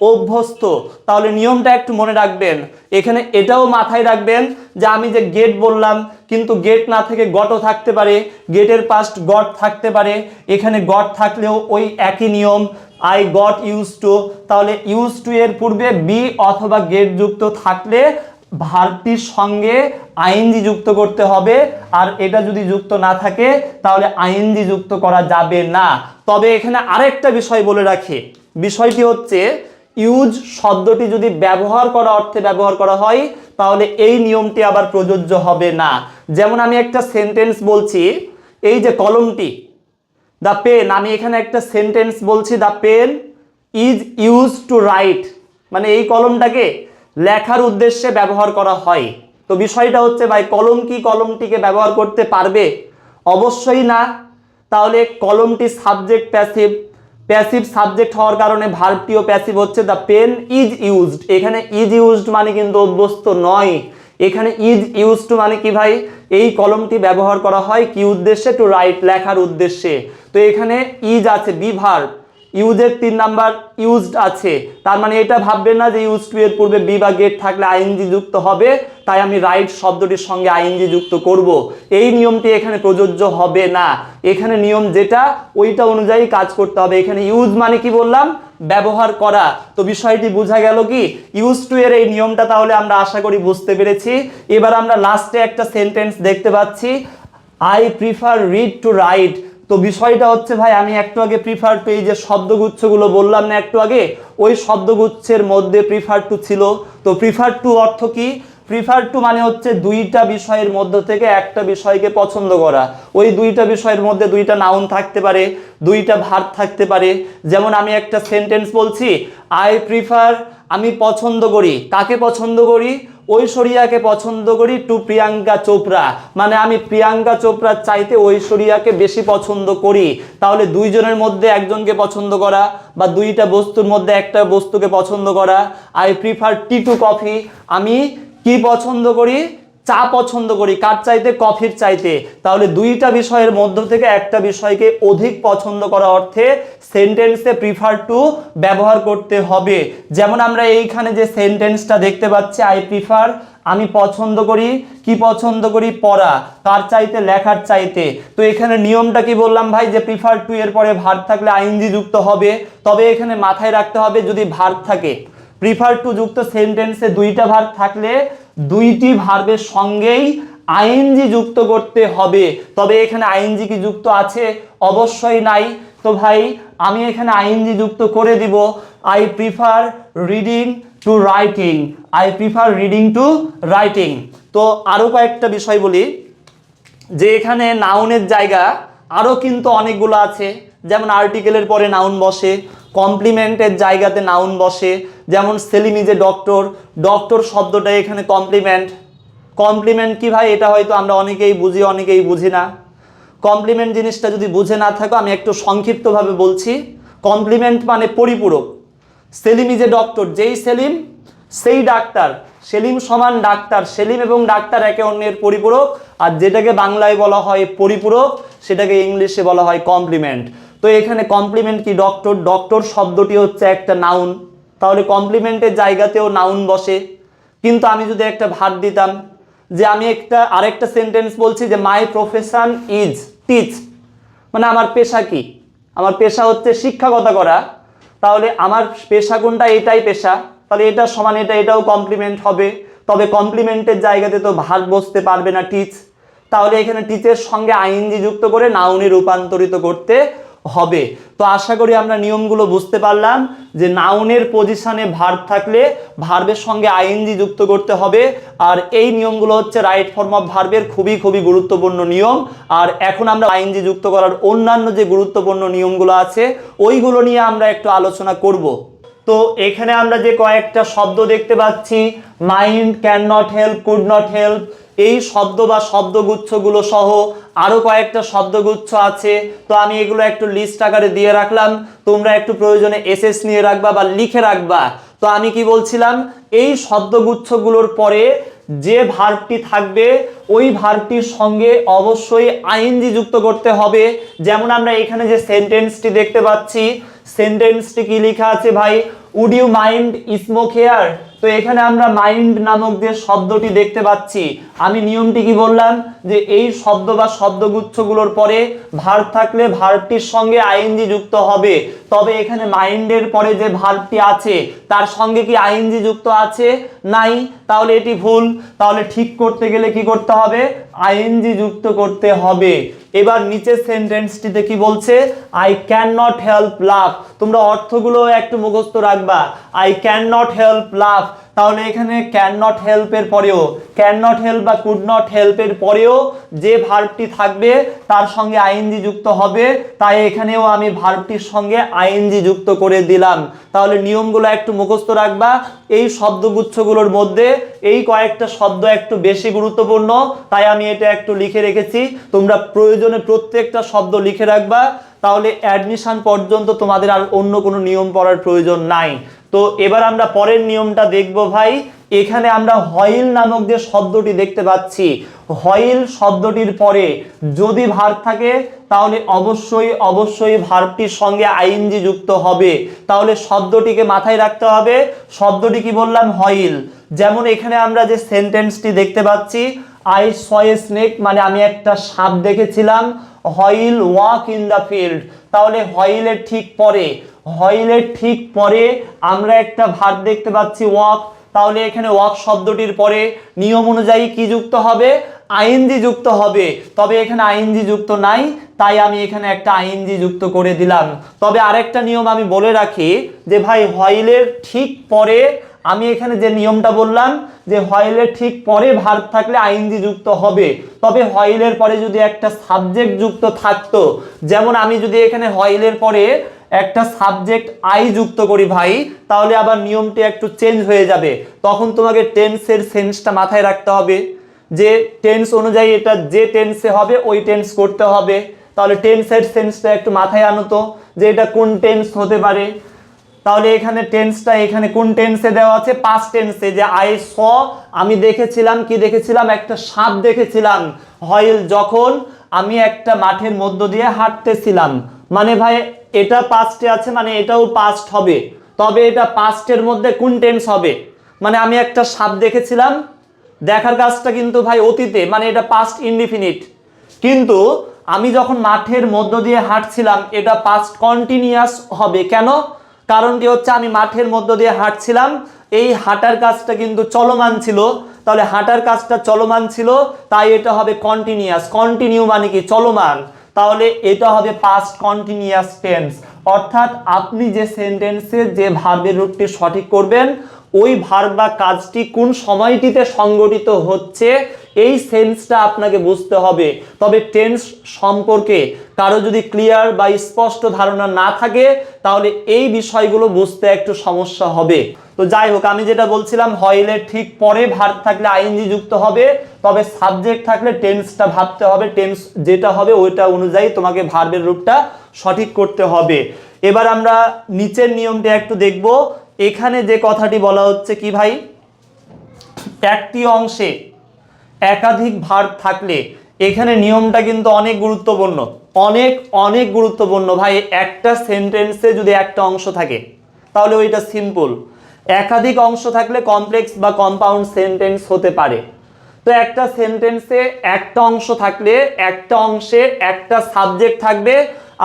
অভ্যস্ত। তাহলে নিয়মটা একটু মনে রাখবেন। এখানে এটাও মাথায় রাখবেন যে আমি যে গেট বললাম, কিন্তু গেট না থেকে গটও থাকতে পারে, গেটের পাস্ট গট থাকতে পারে। এখানে গট থাকলেও ওই একই নিয়ম। আই গট ইউজ টু, তাহলে ইউজ টু এর পূর্বে বি অথবা গেট যুক্ত থাকলে ভার্বটির সঙ্গে আইএনজি যুক্ত করতে হবে, আর এটা যদি যুক্ত না থাকে তাহলে আইএনজি যুক্ত করা যাবে না। তবে এখানে আরেকটা বিষয় বলে রাখি, বিষয়টি হচ্ছে ইউজ শব্দটি যদি ব্যবহার করা অর্থে ব্যবহার করা হয় তাহলে এই নিয়মটি আবার প্রযোজ্য হবে না। যেমন আমি একটা সেন্টেন্স বলছি, এই যে কলমটি দ্য পেন, আমি এখানে একটা সেন্টেন্স বলছি the pen is use to write, মানে এই কলমটাকে লেখার উদ্দেশ্যে ব্যবহার করা হয়। তো বিষয়টা হচ্ছে ভাই কলম কি কলমটিকে ব্যবহার করতে পারবে? অবশ্যই না। তাহলে কলমটি সাবজেক্ট প্যাসিভ, প্যাসিভ সাবজেক্ট হওয়ার কারণে ভার্বটিও প্যাসিভ হচ্ছে। দ্য পেন ইজ ইউজড, এখানে ইজ ইউজড মানে কিন্তু অভ্যস্ত নয়, এখানে ইজ ইউজড মানে কি ভাই, এই কলমটি ব্যবহার করা হয় কি উদ্দেশ্যে? টু রাইট, লেখার উদ্দেশ্যে। তো এখানে ইজ আছে, বি ভার্ব, ইউজের 3 নাম্বার ইউজড আছে, তার মানে এটা ভাববেন না যে ইউজ টু এর পূর্বে বি বা গেট থাকলে আইএনজি যুক্ত হবে, তাই আমি রাইট শব্দটির সঙ্গে আইএনজি যুক্ত করব। এই নিয়মটি এখানে প্রযোজ্য হবে না। এখানে নিয়ম যেটা ওইটা অনুযায়ী কাজ করতে হবে। এখানে ইউজ মানে কি বললাম? ব্যবহার করা। তো বিষয়টি বোঝা গেল কি? ইউজ টু এর এই নিয়মটা তাহলে আমরা আশা করি বুঝতে পেরেছি। এবার আমরা লাস্টে একটা সেন্টেন্স দেখতে পাচ্ছি, I prefer read to write. তো বিষয়টা হচ্ছে ভাই, আমি একটু আগে প্রিফার টু, এই যে শব্দগুচ্ছগুলো বললাম না একটু আগে, ওই শব্দগুচ্ছের মধ্যে প্রিফার টু ছিল। তো প্রিফার টু অর্থ কি? প্রিফার টু মানে হচ্ছে দুইটা বিষয়ের মধ্য থেকে একটা বিষয়কে পছন্দ করা। ওই দুইটা বিষয়ের মধ্যে দুইটা নাউন থাকতে পারে, দুইটা ভার্ব থাকতে পারে। যেমন আমি একটা সেন্টেন্স বলছি, আই প্রিফার, আমি পছন্দ করি, কাকে পছন্দ করি? ঐশ্বরিয়াকে পছন্দ করি টু প্রিয়াঙ্কা চোপড়া, মানে আমি প্রিয়াঙ্কা চোপড়ার চাইতে ঐশ্বরিয়াকে বেশি পছন্দ করি। তাহলে দুইজনের মধ্যে একজনকে পছন্দ করা বা দুইটা বস্তুর মধ্যে একটা বস্তুকে পছন্দ করা। I prefer tea to coffee, আমি কি পছন্দ করি? চা পছন্দ করি, কার চাইতে? কফির চাইতে। তাহলে দুইটা বিষয়ের মধ্য থেকে একটা বিষয়কে অধিক পছন্দ করা অর্থে সেন্টেন্সে প্রিফার টু ব্যবহার করতে হবে। যেমন আমরা এইখানে যে সেন্টেন্সটা দেখতে পাচ্ছি, আই প্রিফার, আমি পছন্দ করি, কি পছন্দ করি? পড়া, কার চাইতে? লেখার চাইতে। তো এখানে নিয়মটা কি বললাম ভাই, যে প্রিফার টু এর পরে ভার্ব থাকলে আইএনজি যুক্ত হবে। তবে এখানে মাথায় রাখতে হবে, যদি ভার্ব থাকে, প্রিফার টু যুক্ত সেন্টেন্সে দুইটা ভার্ব থাকলে দুইটি ভার্বের সঙ্গেই আইএনজি যুক্ত করতে হবে। তবে এখানে আইএনজি কি যুক্ত আছে? অবশ্যই নাই। তো ভাই আমি এখানে আইএনজি যুক্ত করে দিব, I prefer reading to writing, I prefer reading to writing. তো আরো কয়েকটা বিষয় বলি, যে এখানে নাউনের জায়গা আরো কিন্তু অনেকগুলো আছে। যেমন আর্টিকেলের পরে নাউন বসে, কমপ্লিমেন্টের জায়গাতে নাউন বসে। যেমন Salim is a doctor, doctor শব্দটা এখানে কমপ্লিমেন্ট। কমপ্লিমেন্ট কি ভাই? এটা হয়তো আমরা অনেকেই বুঝি, অনেকেই বুঝি না। কমপ্লিমেন্ট জিনিসটা যদি বুঝে না থাকো, আমি একটু সংক্ষিপ্তভাবে বলছি। কমপ্লিমেন্ট মানে পরিপূরক। সেলিম ইজ এ ডক্টর, যেই সেলিম সেই ডাক্তার, সেলিম সমান ডাক্তার, সেলিম এবং ডাক্তার একে অন্যের পরিপূরক। আর যেটাকে বাংলায় বলা হয় পরিপূরক, সেটাকে ইংলিশে বলা হয় কমপ্লিমেন্ট। তো এখানে কমপ্লিমেন্ট কি? ডক্টর, ডক্টর শব্দটি হচ্ছে একটা নাউন, তাহলে কমপ্লিমেন্টের জায়গাতেও নাউন বসে। কিন্তু আমি যদি একটা ভার্ব দিতাম, যে আমি আরেকটা সেন্টেন্স বলছি যে মাই প্রফেশন ইজ টিচ, মানে আমার পেশা কি? আমার পেশা হচ্ছে শিক্ষকতা করা। তাহলে আমার পেশা কোনটা? এটাই পেশা, তাহলে এটা সমান এটা, এটাও কমপ্লিমেন্ট হবে। তবে কমপ্লিমেন্টের জায়গাতে তো ভার্ব বসতে পারবে না, টিচ। তাহলে এখানে টিচের সঙ্গে আইএনজি যুক্ত করে নাউনে রূপান্তরিত করতে হবে। তো আশা করি আমরা নিয়মগুলো বুঝতে পারলাম, যে নাউনের পজিশনে ভার্ব থাকলে ভার্বের সঙ্গে আইএনজি যুক্ত করতে হবে। আর এই নিয়মগুলো হচ্ছে রাইট ফর্ম অফ ভার্বের খুবই খুবই গুরুত্বপূর্ণ নিয়ম। আর এখন আমরা আইএনজি যুক্ত করার অন্যান্য যে গুরুত্বপূর্ণ নিয়মগুলো আছে ওইগুলো নিয়ে আমরা একটু আলোচনা করব। তো এখানে আমরা যে কয়েকটা শব্দ দেখতে পাচ্ছি, mind, can not help, could not help, এই শব্দ বা শব্দগুচ্ছগুলো সহ আরো কয়েকটা শব্দগুচ্ছ আছে। তো আমি এগুলো একটু লিস্ট আকারে দিয়ে রাখলাম, তোমরা একটু প্রয়োজনে এসএস নিয়ে রাখবা বা লিখে রাখবা। তো আমি কি বলছিলাম, এই শব্দগুচ্ছগুলোর পরে যে ভার্বটি থাকবে ওই ভার্বটির সঙ্গে অবশ্যই আইএনজি যুক্ত করতে হবে। যেমন আমরা এখানে যে সেন্টেন্সটি দেখতে পাচ্ছি, সেন্টেন্সটি কি লেখা আছে ভাই? Would you mind smoke here? তো তো এখানে আমরা মাইন্ড নামক যে শব্দটি দেখতে পাচ্ছি, আমি নিয়মটি কি বললাম যে এই শব্দ বা শব্দগুচ্ছগুলোর পরে ভার্ব থাকলে ভার্বটির সঙ্গে আইএনজি যুক্ত হবে। তবে এখানে মাইন্ডের পরে যে ভার্বটি আছে তার সঙ্গে কি আইএনজি যুক্ত আছে? নাই, তাহলে এটি ভুল। তাহলে ঠিক করতে গেলে কি করতে হবে? আইএনজি যুক্ত করতে হবে। এবার নিচের সেন্টেন্সটিতে কি বলছে? আই ক্যান নট হেল্প লাভ। তোমরা অর্থগুলো একটু মুখস্থ রাখবা। আই ক্যান নট হেল্প লাভ, তাহলে এখানে ক্যান নট হেল্পের পরেও, ক্যান নট হেল্প বা কুড নট হেল্পের পরেও যে ভার্বটি থাকবে তার সঙ্গে আইএনজি যুক্ত হবে, তাই এখানেও আমি ভার্বটির সঙ্গে আইএনজি যুক্ত করে দিলাম। তাহলে নিয়মগুলো একটু মুখস্থ রাখবা। এই শব্দগুচ্ছগুলোর মধ্যে এই কয়েকটা শব্দ একটু বেশি গুরুত্বপূর্ণ, তাই আমি এটা একটু লিখে রেখেছি। তোমরা প্রয়োজনে প্রত্যেকটা শব্দ লিখে রাখবা, তাহলে অ্যাডমিশন পর্যন্ত তোমাদের আর অন্য কোনো নিয়ম পড়ার প্রয়োজন নাই। তো এবার আমরা পরের নিয়মটা দেখব ভাই। এখানে আমরা হইল নামক যে শব্দটি দেখতে পাচ্ছি, হইল শব্দটির পরে যদি ভার্ব থাকে তাহলে অবশ্যই ভার্বটির সঙ্গে আইএনজি যুক্ত হবে। তাহলে শব্দটিকে মাথায় রাখতে হবে। শব্দটি কি বললাম? হইল। যেমন এখানে আমরা যে সেন্টেন্সটি দেখতে পাচ্ছি, আই স এ স্নেক, মানে আমি একটা সাপ দেখেছিলাম। হইল ওয়াক ইন দ্য ফিল্ড, তাহলে হইলের ঠিক পরে আমরা একটা ভার্ব দেখতে পাচ্ছি ওয়াক। তাহলে এখানে ওয়াক শব্দটির পরে নিয়ম অনুযায়ী কি যুক্ত হবে? আইএনজি যুক্ত হবে। তবে এখানে আইএনজি যুক্ত নাই, তাই আমি এখানে একটা আইএনজি যুক্ত করে দিলাম। তবে আরেকটা নিয়ম আমি বলে রাখি যে ভাই হইলের ঠিক পরে আমি এখানে যে নিয়মটা বললাম যে হইলের ঠিক পরে ভার্ব থাকলে আইএনজি যুক্ত হবে। তবে হইলের পরে যদি একটা সাবজেক্ট যুক্ত থাকতো, যেমন আমি যদি এখানে হইলের পরে একটা সাবজেক্ট আই যুক্ত করি ভাই, তাহলে আবার নিয়মটি একটু চেঞ্জ হয়ে যাবে। তখন তোমাকে টেন্সের সেন্সটা মাথায় রাখতে হবে, যে টেন্স অনুযায়ী এটা যে টেন্সে হবে ওই টেন্স করতে হবে। তাহলে টেন্সের সেন্সটা একটু মাথায় আনো তো, যে এটা কোন টেন্স হতে পারে। তাহলে এখানে টেন্সটা এখানে কোন টেন্সে দেওয়া আছে? পাস্ট টেন্সে। যে আই স, আমি দেখেছিলাম, কি দেখেছিলাম? একটা সাপ দেখেছিলাম। হইল, যখন আমি একটা মাঠের মধ্য দিয়ে হাঁটতেছিলাম, মানে ভাই এটা পাস্টে আছে, মানে এটাও পাস্ট হবে। তবে এটা পাস্টের মধ্যে কোন টেন্স হবে? মানে আমি একটা সাপ দেখেছিলাম, দেখার কাজটা কিন্তু ভাই অতীতে, মানে এটা পাস্ট ইনডিফিনিট। কিন্তু আমি যখন মাঠের মধ্য দিয়ে হাঁটছিলাম, এটা পাস্ট কন্টিনিউয়াস হবে। কেন? কারণটি হচ্ছে আমি মাঠের মধ্য দিয়ে হাঁটছিলাম, এই হাঁটার কাজটা কিন্তু চলমান ছিল। তাহলে হাঁটার কাজটা চলমান ছিল, তাই এটা হবে কন্টিনিউয়াস। কন্টিনিউ মানে কি? চলমান। তাহলে এটা হবে পাস্ট কন্টিনিউয়াস টেন্স। অর্থাৎ আপনি যে সেন্টেন্সে যে ভার্বের রূপটি সঠিক করবেন, ওই ভার্ব বা কাজটি কোন সময়টিতে সংঘটিত হচ্ছে এই সেন্সটা আপনাকে বুঝতে হবে। তবে টেন্স সম্পর্কে কারো যদি ক্লিয়ার বা স্পষ্ট ধারণা না থাকে, তাহলে এই বিষয়গুলো বুঝতে একটু সমস্যা হবে। তো যাই হোক, আমি যেটা বলছিলাম, হইলের ঠিক পরে ভার্ব থাকলে আইএনজি যুক্ত হবে, তবে সাবজেক্ট থাকলে টেন্সটা ভাবতে হবে। টেন্স যেটা হবে ওইটা অনুযায়ী তোমাকে ভার্বের রূপটা সঠিক করতে হবে। এবার আমরা নিচের নিয়মটা একটু দেখব। এখানে যে কথাটি বলা হচ্ছে কি ভাই, একটি অংশে একাধিক ভার্ব থাকলে, এখানে নিয়মটা কিন্তু অনেক গুরুত্বপূর্ণ, অনেক গুরুত্বপূর্ণ ভাই। একটা সেন্টেন্সে যদি একটা অংশ থাকে তাহলে ওইটা সিম্পল। একাধিক অংশ থাকলে কমপ্লেক্স বা কম্পাউন্ড সেন্টেন্স হতে পারে। তো একটা সেন্টেন্সে একটা অংশ থাকলে একটা অংশে একটা সাবজেক্ট থাকবে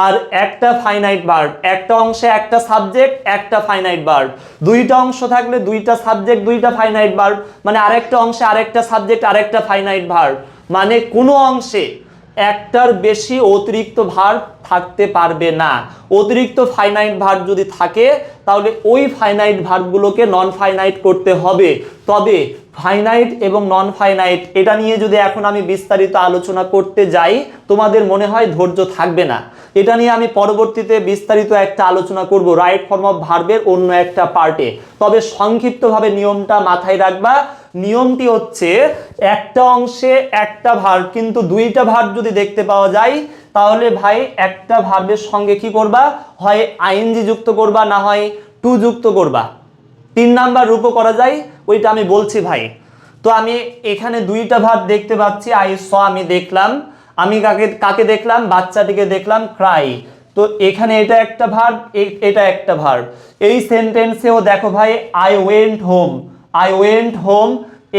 আর একটা ফাইনাইট ভার্ব। একটা অংশে একটা সাবজেক্ট একটা ফাইনাইট ভার্ব। দুইটা অংশ থাকলে দুইটা সাবজেক্ট দুইটা ফাইনাইট ভার্ব, মানে আরেকটা অংশে আরেকটা সাবজেক্ট আরেকটা ফাইনাইট ভার্ব। মানে কোনো অংশে একটার বেশি অতিরিক্ত ভার্ব থাকতে পারবে না। অতিরিক্ত ফাইনাইট ভার্ব যদি থাকে তাহলে ওই ফাইনাইট ভার্বগুলোকে নন ফাইনাইট করতে হবে। তবে ফাইনাইট এবং নন ফাইনাইট এটা নিয়ে যদি এখন আমি বিস্তারিত আলোচনা করতে যাই, তোমাদের মনে হয় ধৈর্য থাকবে না। এটা নিয়ে আমি পরবর্তীতে বিস্তারিত একটা আলোচনা করব রাইট ফর্ম অফ ভার্বের অন্য একটা পার্টে। তবে সংক্ষিপ্তভাবে নিয়মটা মাথায় রাখবা। নিয়মটি হচ্ছে একটা অংশে একটা ভার্ব, কিন্তু দুইটা ভার্ব যদি দেখতে পাওয়া যায় তাহলে ভাই একটা ভার্বের সঙ্গে কি করবা? হয় আইএনজি যুক্ত করবা, না হয় টু যুক্ত করবা। 3 নাম্বার রূপও করা যায়, ওইটা আমি বলছি ভাই। তো আমি এখানে দুইটা ভার্ব দেখতে পাচ্ছি। আই স, আমি দেখলাম। আমি কাকে দেখলাম? বাচ্চাটিকে দেখলাম, ক্রাই। তো এখানে এটা একটা ভার্ব, এটা একটা ভার্ব। এই সেন্টেন্সেও দেখো ভাই, I went home, I went home,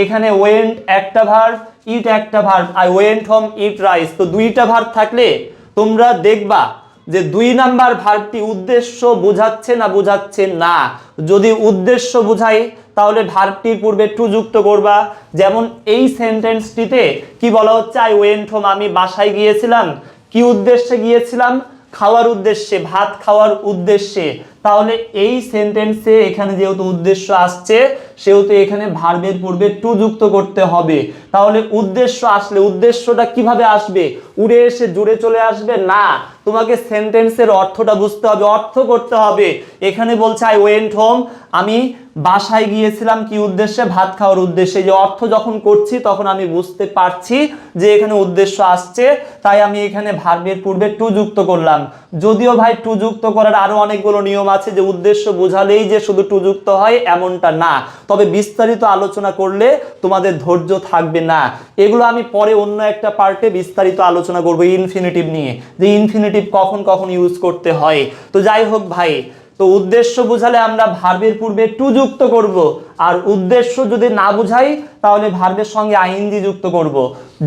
এখানে ওয়েন্ট একটা ভার্ব, ইট একটা verb, I went home eat rice. তো দুইটা ভার্ব থাকলে তোমরা দেখবা যে 2 নাম্বার ভার্বটি উদ্দেশ্য বোঝাচ্ছে না বোঝাচ্ছে না। যদি উদ্দেশ্য বোঝায় তাহলে ভার্বটির পূর্বে টু যুক্ত করবা। যেমন এই সেন্টেন্সটিতে কি বলা হচ্ছে, আই ওয়েন্ট হোম, আমি বাসায় গিয়েছিলাম। কি উদ্দেশ্যে গিয়েছিলাম? খাওয়ার উদ্দেশ্যে, ভাত খাওয়ার উদ্দেশ্যে। তাহলে এই সেন্টেন্সে এখানে যেহেতু উদ্দেশ্য আসছে সেহেতু এখানে ভার্বের পূর্বে টু যুক্ত করতে হবে। তাহলে উদ্দেশ্য আসলে উদ্দেশ্যটা কিভাবে আসবে? উড়ে এসে জুড়ে চলে আসবে না, তোমাকে সেন্টেন্সের অর্থটা বুঝতে হবে, অর্থ করতে হবে। এখানে বলছে আই ওয়েন্ট হোম, আমি বাসায় গিয়েছিলাম কি উদ্দেশ্যে? ভাত খাওয়ার উদ্দেশ্যে। যে অর্থ যখন করছি তখন আমি বুঝতে পারছি যে এখানে উদ্দেশ্য আসছে, তাই আমি এখানে ভার্বের পূর্বে টু যুক্ত করলাম। যদিও ভাই টু যুক্ত করার আরো অনেকগুলো নিয়ম আছে, যে উদ্দেশ্য বোঝালেই যে শুধু টু যুক্ত হয় এমনটা না। তবে বিস্তারিত আলোচনা করলে তোমাদের ধৈর্য থাকবে না। এগুলো আমি পরে অন্য একটা পার্টে বিস্তারিত আলোচনা করবো ইনফিনিটিভ নিয়ে, যে ইনফিনিটিভ কখন কখন ইউজ করতে হয়। তো যাই হোক ভাই, তো উদ্দেশ্য বোঝালে আমরা ভার্বের পূর্বে টু যুক্ত করব, আর উদ্দেশ্য যদি না বুঝাই তাহলে ভার্বের সঙ্গে আইএনজি যুক্ত করব।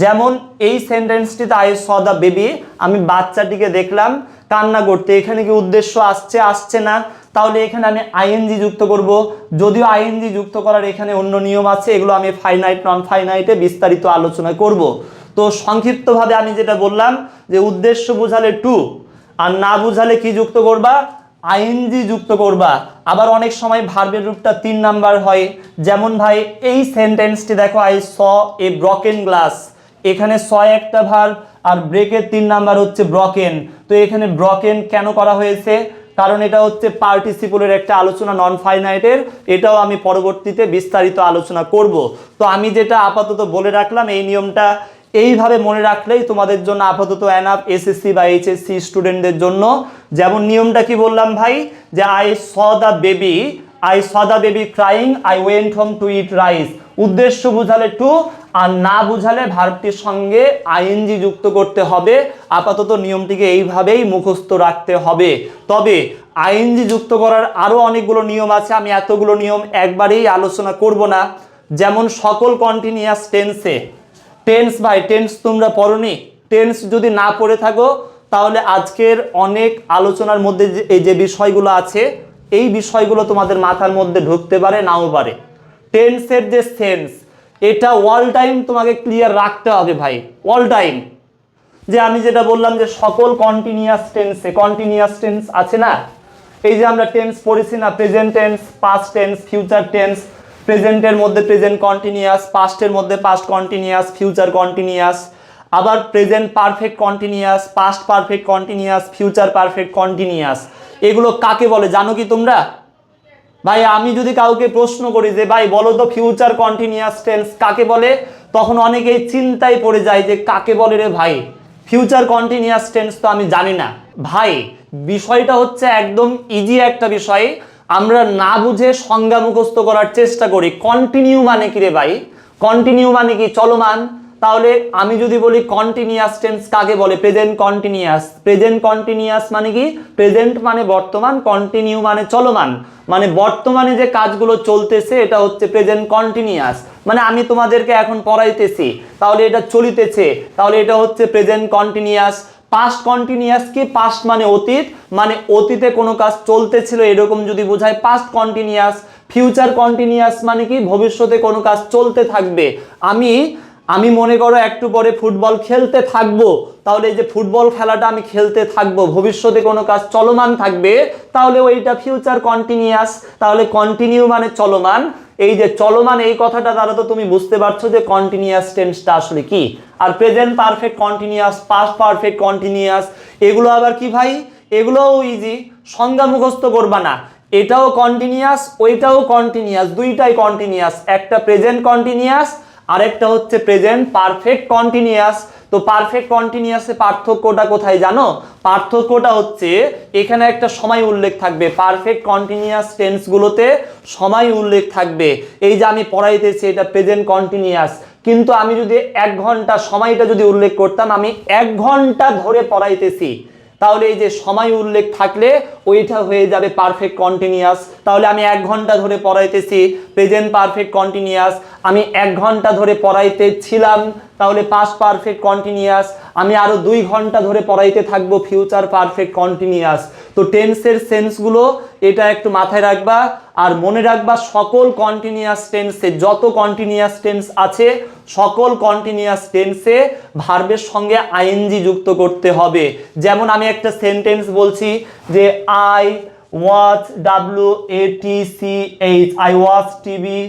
যেমন এই সেন্টেন্সটিতে আই স দ্য বেবি, আমি বাচ্চাটিকে দেখলাম কান্না করতে। এখানে কি উদ্দেশ্য আসছে? আসছে না। তাহলে এখানে আমি আইএনজি যুক্ত করব। যদিও আইএনজি যুক্ত করার এখানে অন্য নিয়ম আছে, এগুলো আমি ফাইনাইট নন ফাইনাইটে বিস্তারিত আলোচনা করব। তো সংক্ষিপ্তভাবে আমি যেটা বললাম যে উদ্দেশ্য বোঝালে টু, আর না বুঝালে কি যুক্ত করবা? আইএনজি যুক্ত করবা। আবার অনেক সময় ভার্বের রূপটা 3 নাম্বার হয়। যেমন ভাই এই সেন্টেন্সটি দেখো, I saw A broken glass, এখানে স একটা ভার্ব আর ব্রেকের 3 নাম্বার হচ্ছে ব্রকেন। তো এখানে ব্রকেন কেন করা হয়েছে? কারণ এটা হচ্ছে পার্টিসিপলের একটা আলোচনা নন ফাইনাইটের, এটাও আমি পরবর্তীতে বিস্তারিত আলোচনা করব। তো আমি যেটা আপাতত বলে রাখলাম এই নিয়মটা এইভাবে মনে রাখলেই তোমাদের জন্য আপাতত এনাফ, এসএসসি বা এইচএসসি স্টুডেন্টদের জন্য। যেমন নিয়মটা কি বললাম ভাই, যে I saw the baby, I saw the baby crying, I went home to eat rice. উদ্দেশ্য বুঝালে টু, আর না বুঝালে ভার্বটির সঙ্গে আইএনজি যুক্ত করতে হবে। আপাতত নিয়মটিকে এইভাবেই মুখস্থ রাখতে হবে। তবে আইএনজি যুক্ত করার আরও অনেকগুলো নিয়ম আছে, আমি এতগুলো নিয়ম একবারেই আলোচনা করব না। যেমন সকল কন্টিনিউয়াস টেন্সে, টেন্স ভাই টেন্স তোমরা পড়োনি? টেন্স যদি না পড়ে থাকো তাহলে আজকের অনেক আলোচনার মধ্যে এই যে বিষয়গুলো আছে এই বিষয়গুলো তোমাদের মাথার মধ্যে ঢুকতে পারে, নাও পারে। টেন্সের যে সেন্স, এটা অল টাইম তোমাকে ক্লিয়ার রাখতে হবে ভাই, অল টাইম। যে আমি যেটা বললাম যে সকল কন্টিনিউয়াস টেন্সে, কন্টিনিউয়াস টেন্স আছে না, এই যে আমরা টেন্স পড়েছি না, present tense, past tense, future tense. প্রেজেন্টের মধ্যে প্রেজেন্ট কন্টিনিউয়াস, পাস্টের মধ্যে পাস্ট কন্টিনিউয়াস, ফিউচার কন্টিনিউয়াস। আবার present perfect continuous, past perfect continuous, future perfect continuous. এগুলো কাকে বলে জানো কি তোমরা? ভাই আমি যদি কাউকে প্রশ্ন করি যে ভাই বলো তো ফিউচার কন্টিনিউয়াস টেন্স কাকে বলে, তখন অনেকেই চিন্তায় পড়ে যায় যে কাকে বলে রে ভাই, ফিউচার কন্টিনিউয়াস টেন্স তো আমি জানি না। ভাই বিষয়টা হচ্ছে একদম ইজি একটা বিষয়, আমরা না বুঝে সংজ্ঞা মুখস্থ করার চেষ্টা করি। কন্টিনিউ মানে কি রে ভাই? কন্টিনিউ মানে কি? চলমান। তাহলে আমি যদি বলি কন্টিনিউয়াস টেন্স কাকে বলে? Present continuous. প্রেজেন্ট কন্টিনিউয়াস মানে কি? প্রেজেন্ট মানে বর্তমান, কন্টিনিউ মানে চলমান, মানে বর্তমানে যে কাজগুলো চলতেছে এটা হচ্ছে প্রেজেন্ট কন্টিনিউয়াস। মানে আমি তোমাদেরকে এখন পড়াইতেছি, তাহলে এটা চলিতেছে, তাহলে এটা হচ্ছে প্রেজেন্ট কন্টিনিউয়াস। পাস্ট কন্টিনিউয়াস কি? পাস্ট মানে অতীত, মানে অতীতে কোনো কাজ চলতেছিল এরকম যদি বোঝায় পাস্ট কন্টিনিউয়াস। ফিউচার কন্টিনিউয়াস মানে কি? ভবিষ্যতে কোনো কাজ চলতে থাকবে। আমি মনে করো একটু পরে ফুটবল খেলতে থাকবো, তাহলে এই যে ফুটবল খেলাটা আমি খেলতে থাকবো, ভবিষ্যতে কোনো কাজ চলমান থাকবে, তাহলে ওইটা ফিউচার কন্টিনিউয়াস। তাহলে কন্টিনিউ মানে চলমান। এই যে চলমান এই কথাটা দ্বারা তো তুমি বুঝতে পারছো যে কন্টিনিউয়াস টেন্সটা আসলে কি। আর present perfect continuous, past perfect continuous, এগুলো আবার কি ভাই? এগুলোও ইজি, সংজ্ঞা মুখস্থ করবা না। এটাও কন্টিনিউয়াস, ওইটাও কন্টিনিউয়াস, দুইটাই কন্টিনিউয়াস। একটা প্রেজেন্ট কন্টিনিউয়াস, আরেকটা হচ্ছে প্রেজেন্ট পারফেক্ট কন্টিনিউয়াস। তো পারফেক্ট কন্টিনিউয়াসে পার্থক্যটা কোথায় জানো? পার্থক্যটা হচ্ছে এখানে একটা সময় উল্লেখ থাকবে। পারফেক্ট কন্টিনিউয়াস টেন্সগুলোতে সময় উল্লেখ থাকবে। এই যে আমি পড়াইতেছি এটা প্রেজেন্ট কন্টিনিউয়াস, কিন্তু আমি যদি 1 ঘন্টা সময়টা যদি উল্লেখ করতাম, আমি 1 ঘন্টা ধরে পড়াইতেছি, তাহলে এই যে সময় উল্লেখ থাকলে ওইটা হয়ে যাবে পারফেক্ট কন্টিনিউয়াস। তাহলে আমি 1 ঘন্টা ধরে পড়াইতেছি, প্রেজেন্ট পারফেক্ট কন্টিনিউয়াস। আমি 1 ঘন্টা ধরে পড়াইতে ছিলাম, তাহলে পাস্ট পারফেক্ট কন্টিনিউয়াস। আমি আরো 2 ঘন্টা ধরে পড়াইতে থাকবো, ফিউচার পারফেক্ট কন্টিনিউয়াস। তো টেন্সের সেন্সগুলো এটা একটু মাথায় রাখবা। আর মনে রাখবা সকল কন্টিনিউয়াস টেন্সে, যত কন্টিনিউয়াস টেন্স আছে সকল কন্টিনিউয়াস টেন্সে ভার্বের সঙ্গে আইএনজি যুক্ত করতে হবে। যেমন আমি একটা সেন্টেন্স বলছি যে I watch, WATCH, I watch TV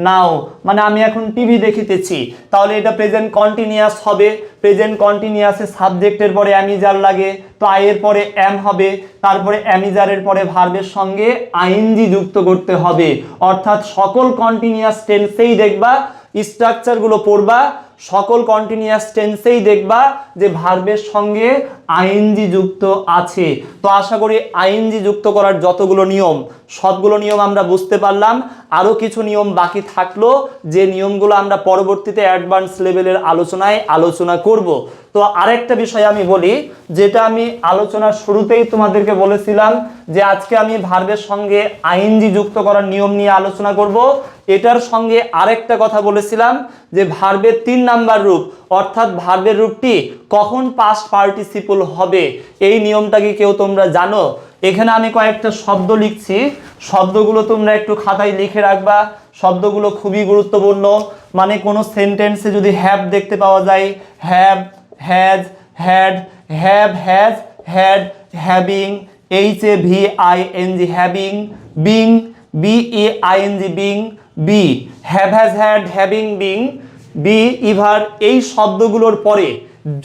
নাও, মানে আমি এখন টিভি দেখিতেছি, তাহলে এটা প্রেজেন্ট কন্টিনিউয়াস হবে। প্রেজেন্ট কন্টিনিউয়াসে সাবজেক্টের পরে অ্যামিজার লাগে, তো আই এর পরে এম হবে, তারপরে অ্যামিজারের পরে ভার্বের সঙ্গে আইএনজি যুক্ত করতে হবে। অর্থাৎ সকল কন্টিনিউয়াস টেন্সেই দেখবা স্ট্রাকচারগুলো পড়বা, সকল কন্টিনিউয়াস টেন্সেই দেখবা যে ভার্বের সঙ্গে আইএনজি যুক্ত আছে। তো আশা করি আইএনজি যুক্ত করার যতগুলো নিয়ম, সবগুলো নিয়ম আমরা বুঝতে পারলাম। আরও কিছু নিয়ম বাকি থাকলো, যে নিয়মগুলো আমরা পরবর্তীতে অ্যাডভান্স লেভেলের আলোচনায় আলোচনা করব। তো আরেকটা বিষয় আমি বলি, যেটা আমি আলোচনার শুরুতেই তোমাদেরকে বলেছিলাম যে আজকে আমি ভার্বের সঙ্গে আইএনজি যুক্ত করার নিয়ম নিয়ে আলোচনা করব। এটার সঙ্গে আরেকটা কথা বলেছিলাম যে ভার্বের 3 নাম্বার রূপ, অর্থাৎ ভার্বের রূপটি কখন পাস্ট পার্টিসিপল হবে, এই নিয়মটা কি কেউ তোমরা জানো? এখানে আমি কয়েকটা শব্দ লিখছি, শব্দগুলো তোমরা একটু খাতায় লিখে রাখবা। শব্দগুলো খুবই গুরুত্বপূর্ণ। মানে কোনো সেন্টেন্সে যদি হ্যাভ দেখতে পাওয়া যায়, have, has, had, have, has, had, having, HAVING, having, being, BEING, being, be, have, has, had, having, being, be, ever, এই শব্দগুলোর পরে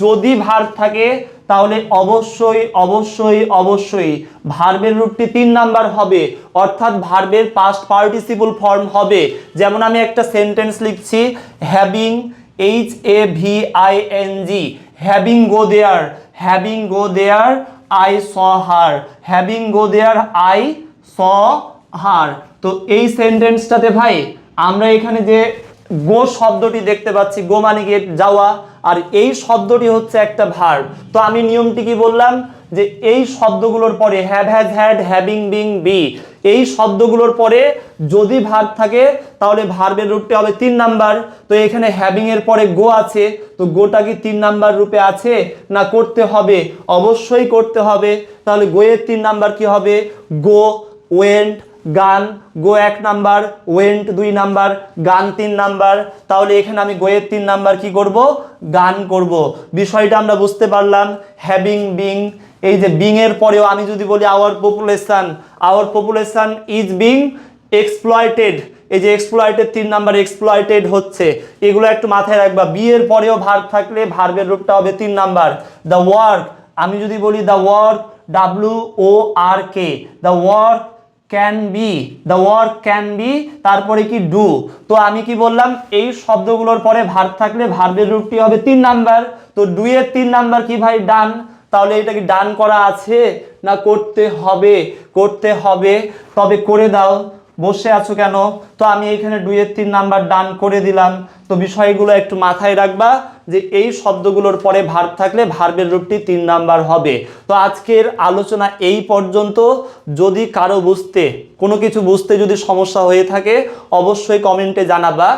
যদি ভার্ব থাকে তাহলে অবশ্যই অবশ্যই অবশ্যই ভার্বের রূপটি 3 নাম্বার হবে, অর্থাৎ ভার্বের পাস্ট পার্টিসিপল ফর্ম হবে। যেমন আমি একটা সেন্টেন্স লিখছি, having, HAVING, having go there, having go there I saw her, having go there I saw হার। তো এই সেন্টেন্সটাতে ভাই আমরা এখানে যে গো শব্দটি দেখতে পাচ্ছি, গো মানে কি যাওয়া, আর এই শব্দটি হচ্ছে একটা ভার্ব। তো আমি নিয়মটি কি বললাম যে এই শব্দগুলোর পরে have, has, had, having, being, be, এই শব্দগুলোর পরে যদি ভার্ব থাকে তাহলে ভার্বের রূপটি হবে 3 নাম্বার। তো এখানে হ্যাভিং এর পরে গো আছে, তো গোটা কি 3 নাম্বার রূপে আছে না করতে হবে? অবশ্যই করতে হবে। তাহলে গো এর 3 নাম্বার কি হবে? গো, ওয়েন্ট, গান। গো 1 নাম্বার, ওয়েন্ট 2 নাম্বার, গান 3 নাম্বার। তাহলে এখানে আমি গো এর 3 নাম্বার কি করব? গান করব। বিষয়টা আমরা বুঝতে পারলাম। হ্যাভিং, বিং, এই যে বিং এর পরেও আমি যদি বলি our population is being exploited, এই যে এক্সপ্লয়েটেড 3 নাম্বার এক্সপ্লয়েটেড হচ্ছে, এগুলো একটু মাথায় রাখবা। বি এর পরেও ভার্ব থাকলে ভার্বের রূপটা হবে 3 নাম্বার। দ্য ওয়ার্ক, আমি যদি বলি the work, WORK, the work can be, the work can be, তারপরে কি ডু। তো আমি কি বললাম, এই শব্দগুলোর পরে ভার্ব থাকলে ভার্বের রূপটি হবে 3 নাম্বার। তো ডু এর 3 নাম্বার কি ভাই? ডান। তাহলে এটা কি ডান করা আছে না করতে হবে? করতে হবে। তবে করে দাও, বসে আছো কেন? তো আমি এখানে ডু এর 3 নাম্বার ডান করে দিলাম। তো বিষয়গুলো একটু মাথায় রাখবা যে এই শব্দগুলোর পরে ভার্ব থাকলে ভার্বের রূপটি 3 নাম্বার হবে। তো আজকের আলোচনা এই পর্যন্ত। যদি কারো কোনো কিছু বুঝতে যদি সমস্যা হয়ে থাকে অবশ্যই কমেন্টে জানাবা।